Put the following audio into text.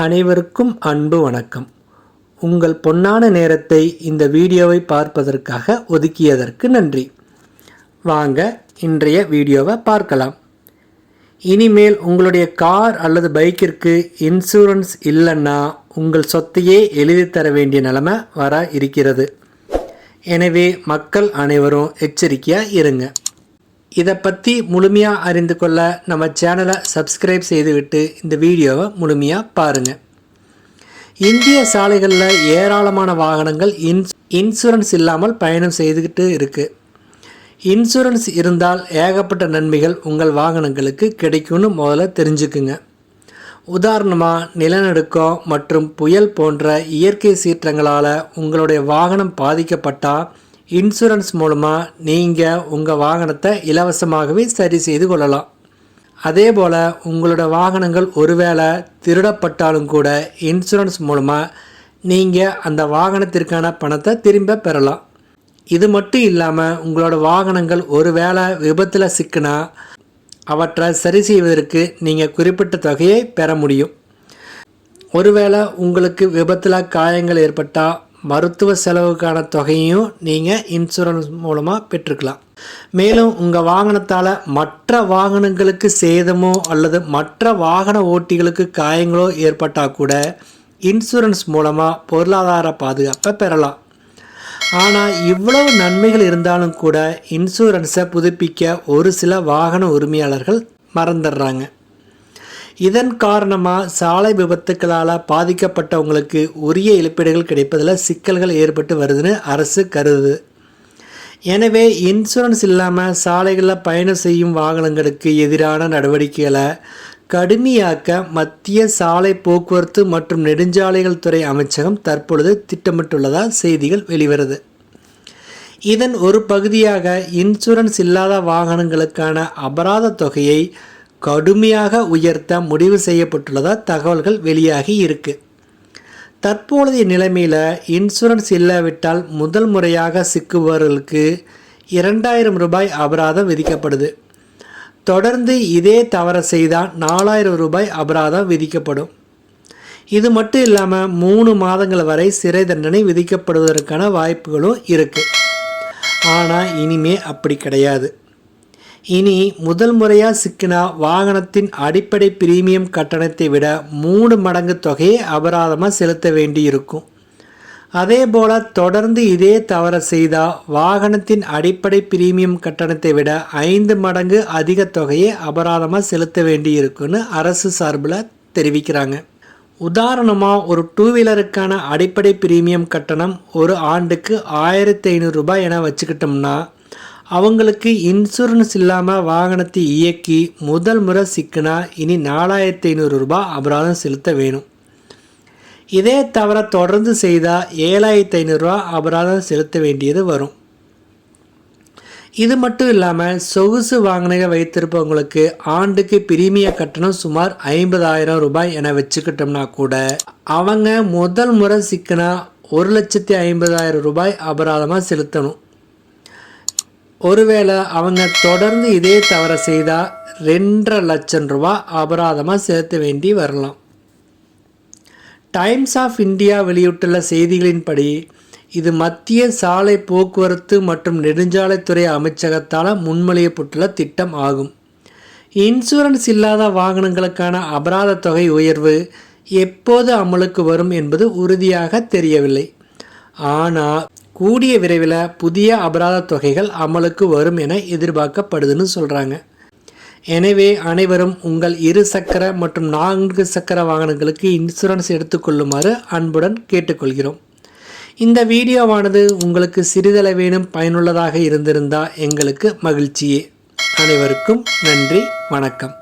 அனைவருக்கும் அன்பு வணக்கம். உங்கள் பொன்னான நேரத்தை இந்த வீடியோவை பார்ப்பதற்காக ஒதுக்கியதற்கு நன்றி. வாங்க இன்றைய வீடியோவை பார்க்கலாம். இனிமேல் உங்களுடைய கார் அல்லது பைக்கிற்கு இன்சூரன்ஸ் இல்லைன்னா உங்கள் சொத்தையே எழுதி தர வேண்டிய நிலைமை வர இருக்கிறது. எனவே மக்கள் அனைவரும் எச்சரிக்கையாக இருங்க. இதை பற்றி முழுமையாக அறிந்து கொள்ள நம்ம சேனலை சப்ஸ்கிரைப் செய்துவிட்டு இந்த வீடியோவை முழுமையாக பாருங்கள். இந்திய சாலைகளில் ஏராளமான வாகனங்கள் இன்சூரன்ஸ் இல்லாமல் பயணம் செய்துக்கிட்டு இருக்குது. இன்சூரன்ஸ் இருந்தால் ஏகப்பட்ட நன்மைகள் உங்கள் வாகனங்களுக்கு கிடைக்கும்னு முதல்ல தெரிஞ்சுக்குங்க. உதாரணமாக நிலநடுக்கம் மற்றும் புயல் போன்ற இயற்கை சீற்றங்களால் உங்களுடைய வாகனம் பாதிக்கப்பட்டால் இன்சூரன்ஸ் மூலமாக நீங்கள் உங்கள் வாகனத்தை இலவசமாகவே சரி செய்து கொள்ளலாம். அதே போல் உங்களோட வாகனங்கள் ஒருவேளை திருடப்பட்டாலும் கூட இன்சூரன்ஸ் மூலமாக நீங்கள் அந்த வாகனத்திற்கான பணத்தை திரும்ப பெறலாம். இது மட்டும் இல்லாமல் உங்களோட வாகனங்கள் ஒருவேளை விபத்தில் சிக்கினா அவற்றை சரி செய்வதற்கு நீங்கள் குறிப்பிட்ட தொகையை பெற முடியும். ஒருவேளை உங்களுக்கு விபத்தில் காயங்கள் ஏற்பட்டால் மருத்துவ செலவுக்கான தொகையும் நீங்கள் இன்சூரன்ஸ் மூலமாக பெற்றுக்கலாம். மேலும் உங்கள் வாகனத்தால் மற்ற வாகனங்களுக்கு சேதமோ அல்லது மற்ற வாகன ஓட்டிகளுக்கு காயங்களோ ஏற்பட்டால் கூட இன்சூரன்ஸ் மூலமாக பொருளாதார பாதுகாப்பை பெறலாம். ஆனால் இவ்வளவு நன்மைகள் இருந்தாலும் கூட இன்சூரன்ஸை புதுப்பிக்க ஒரு சில வாகன உரிமையாளர்கள் மறந்துடுறாங்க. இதன் காரணமாக சாலை விபத்துக்களால் பாதிக்கப்பட்டவங்களுக்கு உரிய இழப்பீடுகள் கிடைப்பதில் சிக்கல்கள் ஏற்பட்டு வருதுன்னு அரசு கருதுது. எனவே இன்சூரன்ஸ் இல்லாமல் சாலைகளில் பயணம் செய்யும் வாகனங்களுக்கு எதிரான நடவடிக்கைகளை கடுமையாக்க மத்திய சாலை போக்குவரத்து மற்றும் நெடுஞ்சாலைகள் துறை அமைச்சகம் தற்பொழுது திட்டமிட்டுள்ளதாக செய்திகள் வெளிவருது. இதன் ஒரு பகுதியாக இன்சூரன்ஸ் இல்லாத வாகனங்களுக்கான அபராத தொகையை கடுமையாக உயர்த்த முடிவு செய்யப்பட்டுள்ளதாக தகவல்கள் வெளியாகி இருக்கு. தற்போதைய நிலைமையில் இன்சூரன்ஸ் இல்லாவிட்டால் முதல் முறையாக சிக்குபவர்களுக்கு 2000 ரூபாய் அபராதம் விதிக்கப்படுது. தொடர்ந்து இதே தவறு செய்தால் 4000 ரூபாய் அபராதம் விதிக்கப்படும். இது மட்டும் இல்லாமல் 3 மாதங்கள் வரை சிறை தண்டனை விதிக்கப்படுவதற்கான வாய்ப்புகளும் இருக்குது. ஆனால் இனிமே அப்படி கிடையாது. இனி முதல் முறையாக சிக்கினா வாகனத்தின் அடிப்படை பிரீமியம் கட்டணத்தை விட 3 மடங்கு தொகையை அபராதமாக செலுத்த வேண்டி இருக்கும். அதே போல் தொடர்ந்து இதே தவறு செய்தால் வாகனத்தின் அடிப்படை பிரீமியம் கட்டணத்தை விட 5 மடங்கு அதிக தொகையை அபராதமாக செலுத்த வேண்டி இருக்குன்னு அரசு சார்பில் தெரிவிக்கிறாங்க. உதாரணமாக ஒரு 2 வீலருக்கான அடிப்படை பிரீமியம் கட்டணம் ஒரு ஆண்டுக்கு 1500 ரூபாய் என வச்சுக்கிட்டோம்னா அவங்களுக்கு இன்சூரன்ஸ் இல்லாமல் வாகனத்தை இயக்கி முதல் முறை சிக்கினா இனி 4500 ரூபாய் அபராதம் செலுத்த வேணும். இதே தவிர தொடர்ந்து செய்தால் 7500 ரூபா அபராதம் செலுத்த வேண்டியது வரும். இது மட்டும் இல்லாமல் சொகுசு வாகனங்கள் வைத்திருப்பவங்களுக்கு ஆண்டுக்கு பிரீமிய கட்டணம் சுமார் 50000 ரூபாய் என வச்சுக்கிட்டோம்னா கூட அவங்க முதல் முறை சிக்கினா 1,50,000 ரூபாய் அபராதமாக செலுத்தணும். ஒருவேளை அவங்க தொடர்ந்து இதே தவறை செய்தால் 2.5 லட்சம் ரூபாய் அபராதமாக செலுத்த வேண்டி வரலாம். டைம்ஸ் ஆஃப் இந்தியா வெளியிட்டுள்ள செய்திகளின்படி இது மத்திய சாலை போக்குவரத்து மற்றும் நெடுஞ்சாலைத்துறை அமைச்சகத்தால் முன்மொழியப்பட்டுள்ள திட்டம் ஆகும். இன்சூரன்ஸ் இல்லாத வாகனங்களுக்கான அபராத தொகை உயர்வு எப்போது அமலுக்கு வரும் என்பது உறுதியாக தெரியவில்லை. ஆனால் கூடிய விரைவில் புதிய அபராத தொகைகள் அமலுக்கு வரும் என எதிர்பார்க்கப்படுதுன்னு சொல்கிறாங்க. எனவே அனைவரும் உங்கள் 2 சக்கர மற்றும் 4 சக்கர வாகனங்களுக்கு இன்சூரன்ஸ் எடுத்துக்கொள்ளுமாறு அன்புடன் கேட்டுக்கொள்கிறோம். இந்த வீடியோவானது உங்களுக்கு சிறிதளவேனும் பயனுள்ளதாக இருந்திருந்தால் எங்களுக்கு மகிழ்ச்சியே. அனைவருக்கும் நன்றி, வணக்கம்.